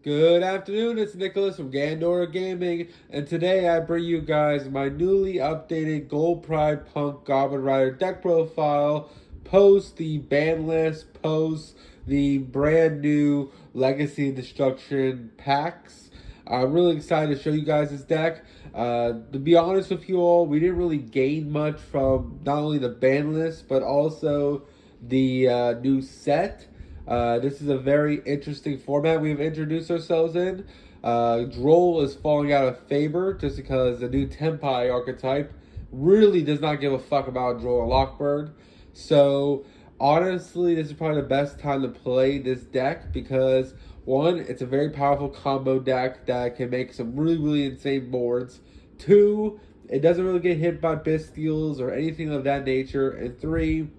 Good afternoon, it's Nicholas from Gandora Gaming, and today I bring you guys my newly updated Gold Pride Punk Goblin Rider deck profile, post the ban list, post the brand new Legacy and Destruction packs. I'm really excited to show you guys this deck. To be honest with you all, we didn't really gain much from not only the ban list, but also the new set. This is a very interesting format we've introduced ourselves in. Droll is falling out of favor just because the new Tenpai archetype really does not give a fuck about Droll or Lockbird. So, honestly, this is probably the best time to play this deck because, one, it's a very powerful combo deck that can make some really, really insane boards. Two, it doesn't really get hit by Bystials or anything of that nature. And three,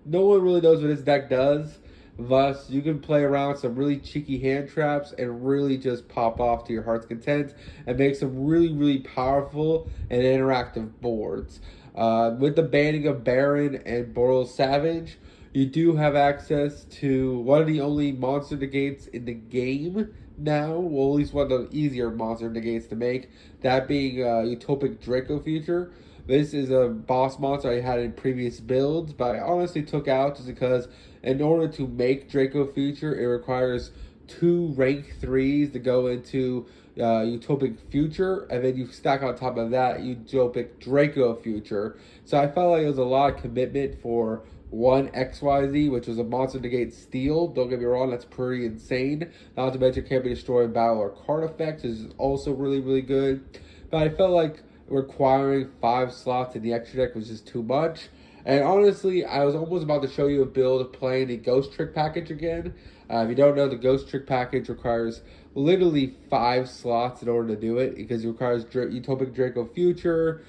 no one really knows what this deck does. Thus, you can play around with some really cheeky hand traps and really just pop off to your heart's content and make some really, really powerful and interactive boards. With the banning of Baron and Boral Savage, you do have access to one of the only monster negates in the game now. Well, at least one of the easier monster negates to make, that being Utopic Draco Future. This is a boss monster I had in previous builds, but I honestly took out just because in order to make Draco Future, it requires 2 rank 3s to go into Utopic Future, and then you stack on top of that Utopic Draco Future. So I felt like it was a lot of commitment for one XYZ, which was a monster negate steal. Don't get me wrong, that's pretty insane. Not to mention can't be destroyed in battle or card effects is also really, really good. But I felt like requiring 5 slots in the extra deck was just too much. And honestly, I was almost about to show you a build of playing the Ghost Trick package again. If you don't know, the Ghost Trick package requires literally 5 slots in order to do it because it requires Utopic Draco Future,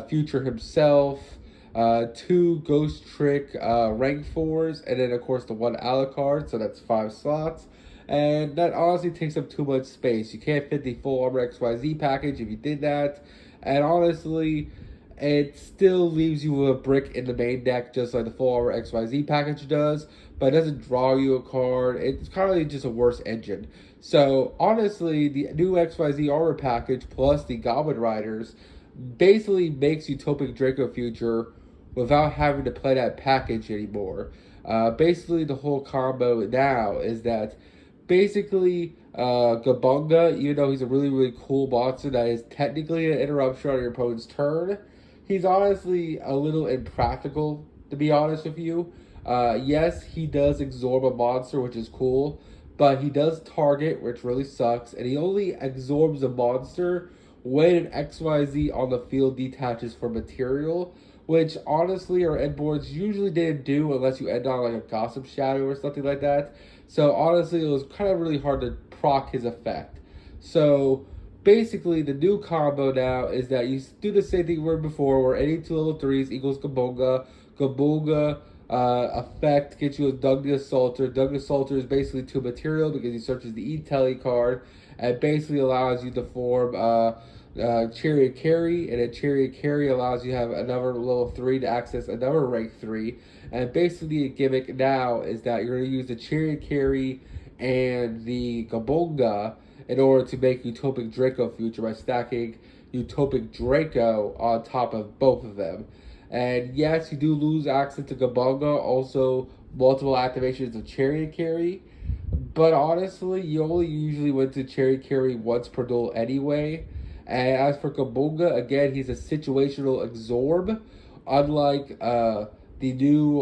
Future himself, 2 Ghost Trick rank 4s, and then of course the 1 Alucard, so that's 5 slots. And that honestly takes up too much space. You can't fit the full armor XYZ package if you did that. And honestly, it still leaves you with a brick in the main deck, just like the full armor XYZ package does, but it doesn't draw you a card. It's kind of just a worse engine. So honestly, the new XYZ armor package plus the Goblin Riders basically makes Utopic Draco Future without having to play that package anymore. Basically, the whole combo now is that basically Gabunga, even though he's a really, really cool monster that is technically an interruption on your opponent's turn, he's honestly a little impractical, to be honest with you. Yes, he does absorb a monster, which is cool, but he does target, which really sucks, and he only absorbs a monster when an XYZ on the field detaches for material, which honestly our end boards usually didn't do unless you end on like a Gossip Shadow or something like that. So honestly, it was kind of really hard to proc his effect. So basically, the new combo now is that you do the same thing we were before, where any 2 level 3s equals Gabunga. Gabunga effect gets you a Dug the Assaulter. Dug the Assaulter is basically 2 material because he searches the E-Telly card and basically allows you to form Chariot Carry, and a Chariot Carry allows you to have another level 3 to access another rank 3. And basically, a gimmick now is that you're going to use the Chariot Carry and the Gabunga in order to make Utopic Draco Future by stacking Utopic Draco on top of both of them. And yes, you do lose access to Gabunga, also multiple activations of Chariot Carry. But honestly, you only usually went to Chariot Carry once per duel anyway. And as for Gabunga, again, he's a situational absorb, unlike the new,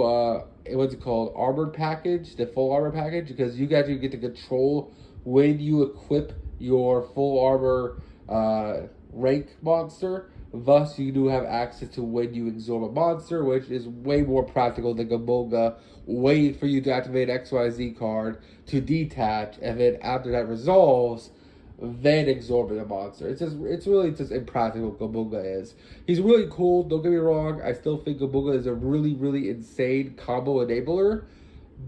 what's it called, armored package, the full armor package, because you guys get to control when you equip your full armor rank monster. Thus, you do have access to when you absorb a monster, which is way more practical than Gabunga waiting for you to activate an XYZ card to detach, and then after that resolves, then absorbing a monster. It's really just impractical. Gabunga is. He's really cool. Don't get me wrong. I still think Gabunga is a really, really insane combo enabler,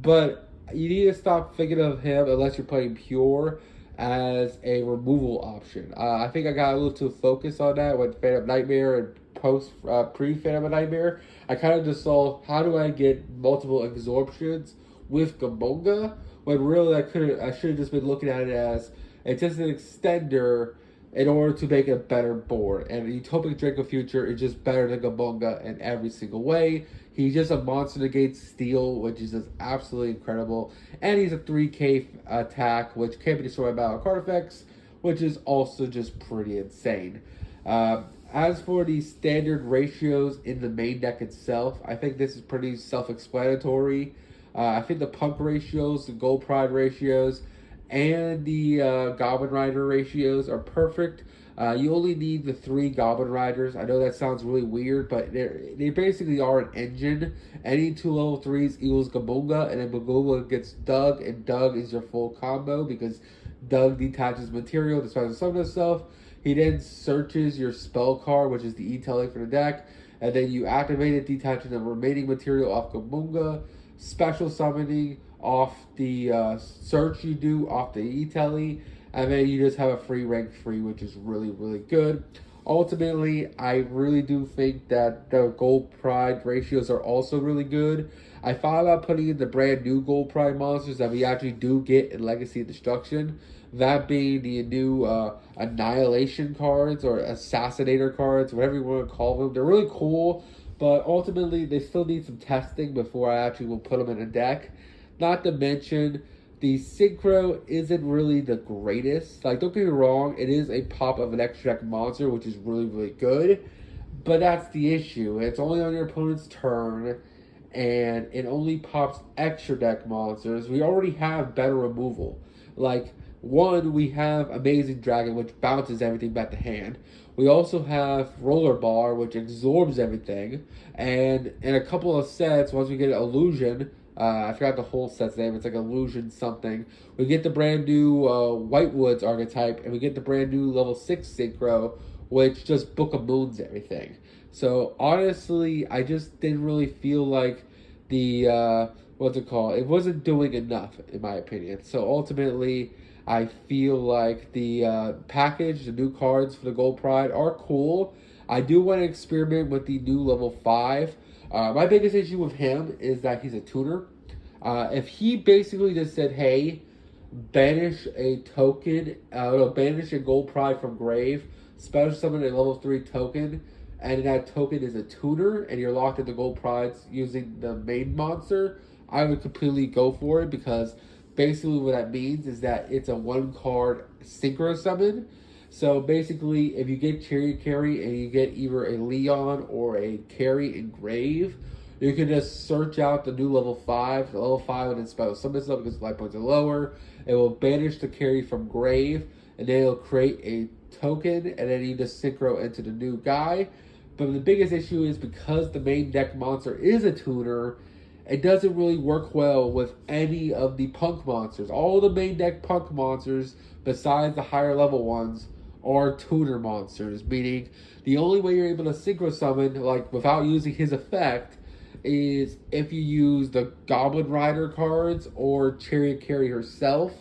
but you need to stop thinking of him unless you're playing pure as a removal option. I think I got a little too focused on that with Phantom Nightmare and pre Phantom Nightmare. I kind of just saw how do I get multiple absorptions with Gabunga when really I should have just been looking at it as it's just an extender in order to make a better board. And Utopic Draco Future is just better than Gabunga in every single way. He's just a monster that gates steel, which is just absolutely incredible. And he's a 3K attack, which can be destroyed by card effects, which is also just pretty insane. As for the standard ratios in the main deck itself, I think this is pretty self-explanatory. I think the Punk ratios, the Gold Pride ratios, and the Goblin Rider ratios are perfect. You only need the 3 Goblin Riders. I know that sounds really weird, but they basically are an engine. Any 2 level 3s equals Gabunga, and then Gabunga gets Dug, and Dug is your full combo because Dug detaches material, despite some of this stuff. He then searches your spell card, which is the E-Telling for the deck, and then you activate it, detaching the remaining material off Gabunga, special summoning off the search you do off the E-Telly, and then you just have a free rank free, which is really, really good. Ultimately, I really do think that the Gold Pride ratios are also really good. I thought about putting in the brand new Gold Pride monsters that we actually do get in Legacy of Destruction. That being the new Annihilation cards or Assassinator cards, whatever you want to call them. They're really cool, but ultimately they still need some testing before I actually will put them in a deck. Not to mention, the Synchro isn't really the greatest. Like, don't get me wrong, it is a pop of an extra deck monster, which is really, really good. But that's the issue. It's only on your opponent's turn, and it only pops extra deck monsters. We already have better removal. Like, one, we have Amazing Dragon, which bounces everything back to hand. We also have Roller Bar, which absorbs everything. And in a couple of sets, once we get Illusion, I forgot the whole set's name. It's like Illusion something. We get the brand new Whitewoods archetype, and we get the brand new level 6 Synchro, which just Book of Moons everything. So honestly, I just didn't really feel like the what's it called? It wasn't doing enough, in my opinion. So ultimately, I feel like the package, the new cards for the Gold Pride are cool. I do want to experiment with the new level 5. My biggest issue with him is that he's a tuner. If he basically just said, hey, banish a token, banish a Gold Pride from grave, special summon a level 3 token, and that token is a tuner, and you're locked into Gold Prides using the main monster, I would completely go for it, because basically what that means is that it's a 1-card synchro summon. So basically, if you get Chariot Carry and you get either a Leon or a Carry in grave, you can just search out the new level 5. The level 5 and then spell summon stuff because life points are lower. It will banish the Carry from grave, and then it'll create a token, and then you just synchro into the new guy. But the biggest issue is because the main deck monster is a tuner, it doesn't really work well with any of the Punk monsters. All the main deck Punk monsters, besides the higher level ones, are tuner monsters, meaning the only way you're able to synchro summon, like without using his effect, is if you use the Goblin Rider cards or Chariot Carry herself,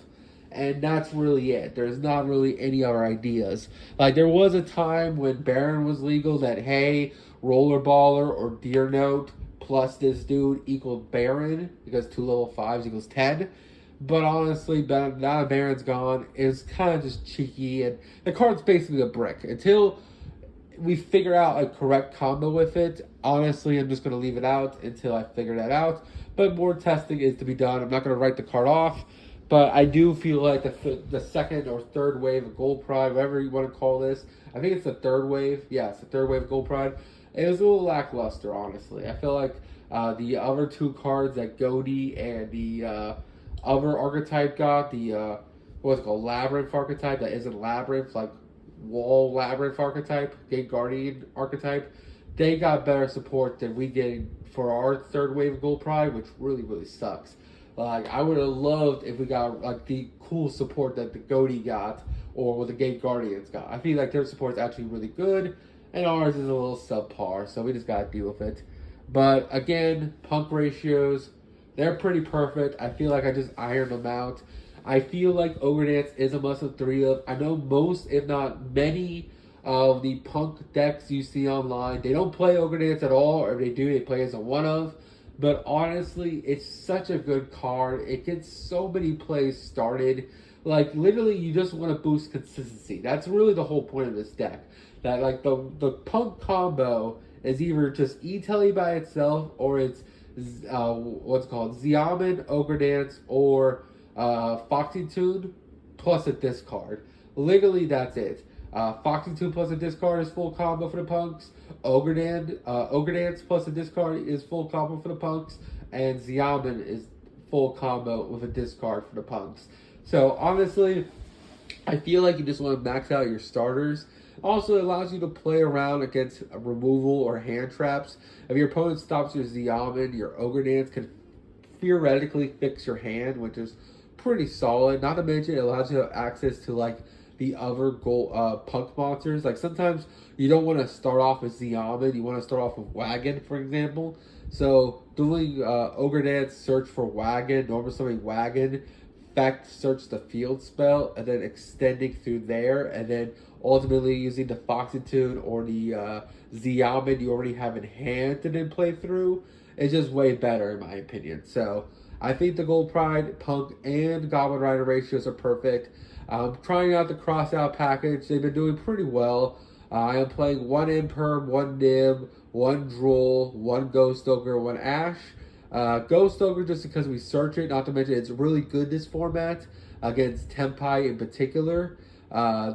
and that's really it. There's not really any other ideas. Like, there was a time when Baron was legal that, hey, Rollerballer or Deer Note plus this dude equaled Baron, because 2 level 5s equals 10. But honestly, now that Baron's gone, it's kind of just cheeky, and the card's basically a brick. Until we figure out a correct combo with it, honestly, I'm just going to leave it out until I figure that out. But more testing is to be done. I'm not going to write the card off, but I do feel like the second or third wave of Gold Pride, whatever you want to call this, I think it's the third wave. Yeah, it's the third wave of Gold Pride. It was a little lackluster, honestly. I feel like the other 2 cards that Goaty and the other archetype got, the what's it called, Labyrinth archetype that isn't Labyrinth, like Wall Labyrinth archetype, Gate Guardian archetype, they got better support than we get for our third wave of Gold Pride, which really, really sucks. Like, I would have loved if we got like the cool support that the Goaty got or what the Gate Guardians got. I feel like their support's actually really good, and ours is a little subpar, so we just gotta deal with it. But again, Punk ratios, they're pretty perfect. I feel like I just ironed them out. I feel like Ogre Dance is a must-have 3 of. I know most, if not many, of the Punk decks you see online, they don't play Ogre Dance at all, or if they do, they play as a 1 of. But honestly, it's such a good card. It gets so many plays started. Like literally, you just want to boost consistency. That's really the whole point of this deck. That like the punk combo is either just E-Telly by itself, or it's what's it called Xiamen, Ogre Dance, or Foxy Tune plus a discard. Literally, that's it. Foxy Tune plus a discard is full combo for the punks. Ogre Dance plus a discard is full combo for the punks, and Xiamen is full combo with a discard for the punks. So honestly, I feel like you just want to max out your starters. Also, it allows you to play around against removal or hand traps. If your opponent stops your Xiamen, your Ogre Dance can theoretically fix your hand, which is pretty solid. Not to mention, it allows you to have access to like the other punk monsters. Like sometimes you don't want to start off with Xiamen, you want to start off with Wagon, for example. So doing Ogre Dance, search for Wagon, normal summoning Wagon, fact search the field spell, and then extending through there, and then ultimately using the Foxy Tune or the Xiamen you already have in hand to then play through is just way better in my opinion. So I think the Gold Pride, Punk, and Goblin Rider ratios are perfect. Trying out the Crossout package, they've been doing pretty well. I am playing one Imperm, one Nim, one Droll, one Ghost Ogre, one Ash. Ghost Ogre just because we search it, not to mention it's really good this format against Tempai in particular.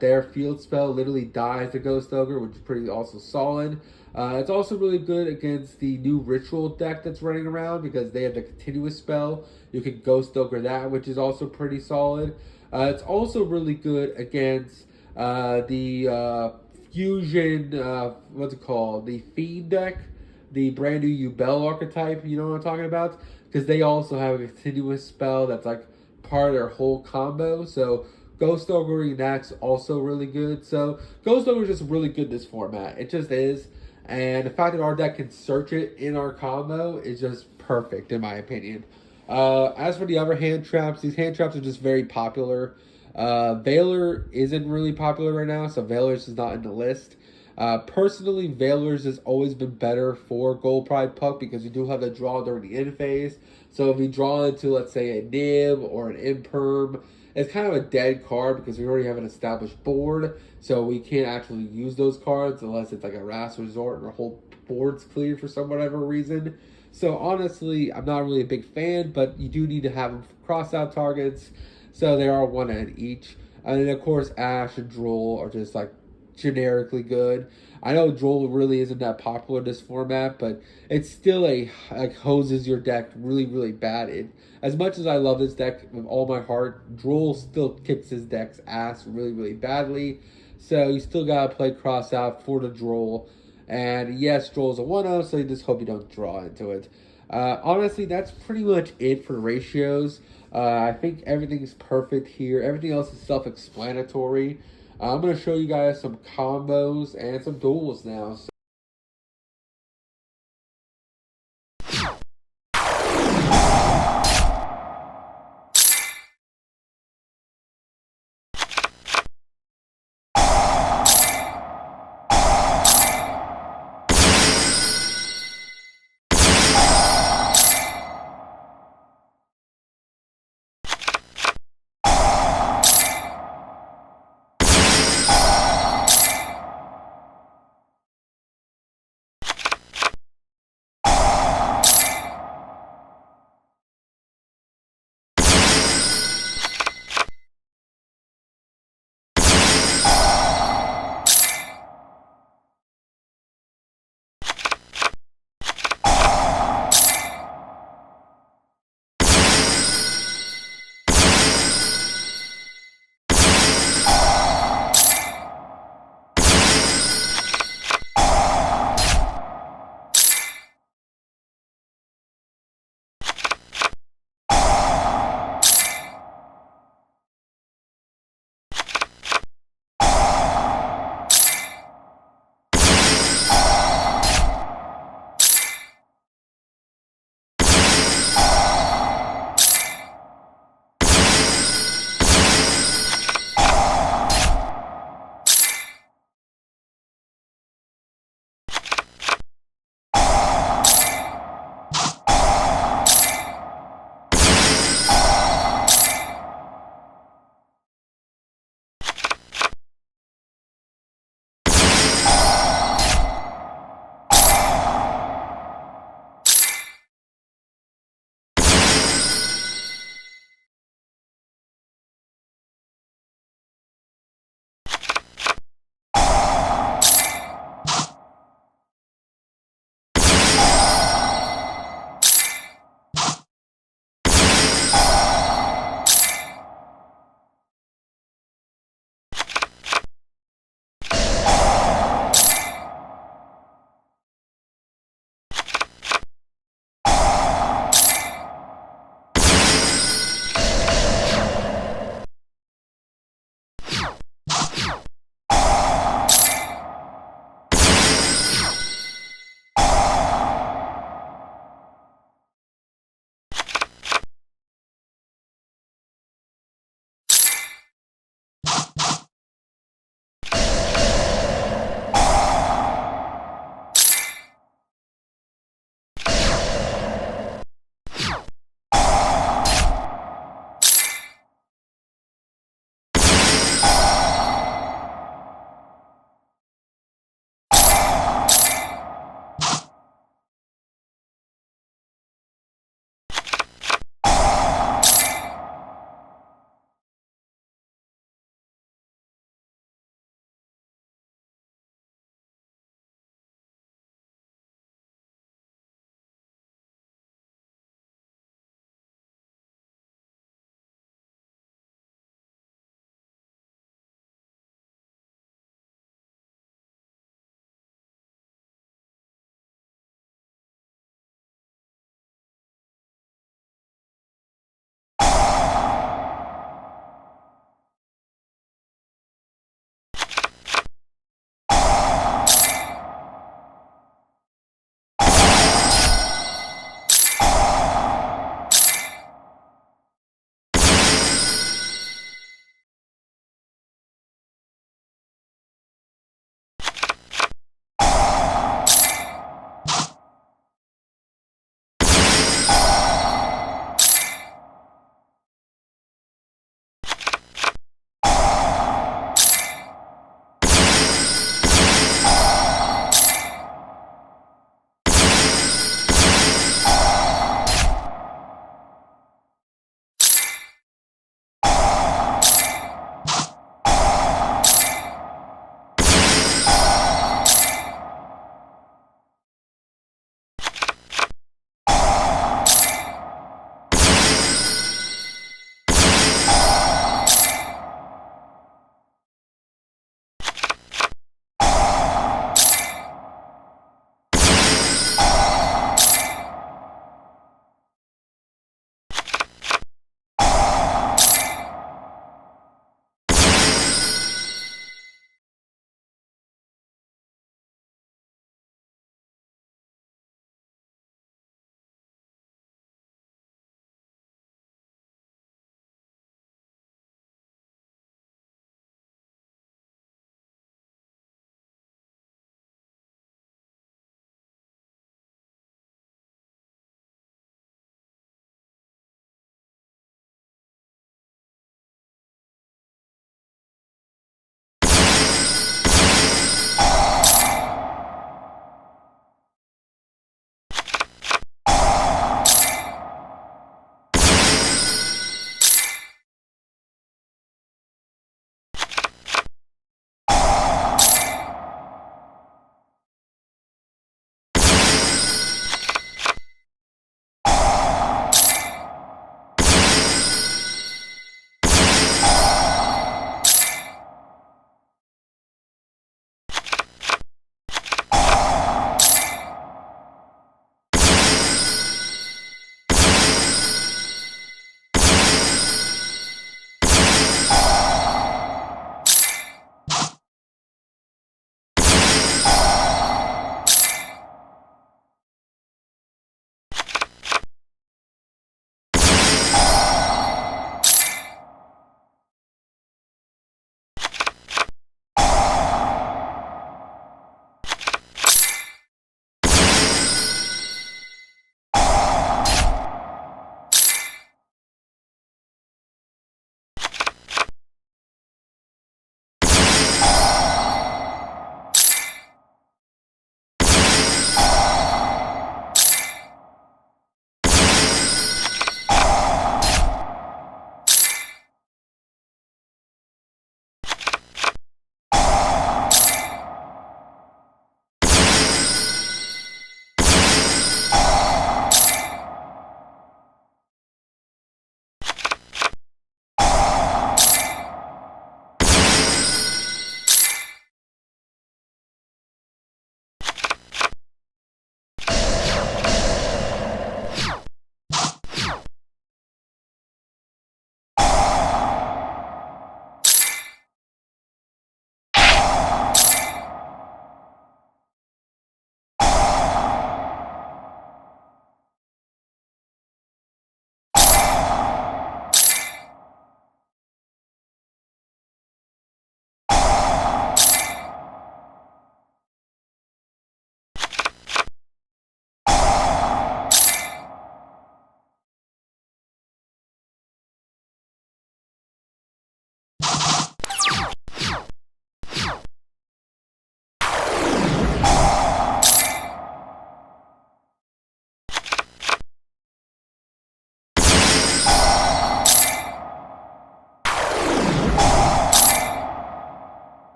Their field spell literally dies the Ghost Ogre, which is pretty also solid. It's also really good against the new Ritual deck that's running around because they have the continuous spell. You can Ghost Ogre that, which is also pretty solid. It's also really good against the Fusion, what's it called? The Fiend deck, the brand new Ubel archetype, you know what I'm talking about? Because they also have a continuous spell that's like part of their whole combo. So Ghost Ogre that's also really good. So Ghost Ogre is just really good this format. It just is. And the fact that our deck can search it in our combo is just perfect in my opinion. As for the other hand traps, these hand traps are just very popular. Valor isn't really popular right now, so Valor's is not in the list. Personally, Valor's has always been better for Gold Pride Puck because you do have to draw during the end phase. So if you draw into, let's say, a Nib or an Imperm, it's kind of a dead card because we already have an established board. So we can't actually use those cards unless it's like a last resort and our whole board's cleared for some whatever reason. So honestly, I'm not really a big fan, but you do need to have them for cross-out targets. So they are one and each. And then of course Ash and Droll are just like generically good. I know Droll really isn't that popular in this format, but it's still like hoses your deck really, really bad. As much as I love this deck with all my heart, Droll still kicks his deck's ass really, really badly. So you still gotta play cross out for the Droll. And yes, Droll's a 1-0, so you just hope you don't draw into it. Honestly, that's pretty much it for ratios. I think everything's perfect here. Everything else is self-explanatory. I'm going to show you guys some combos and some duels now.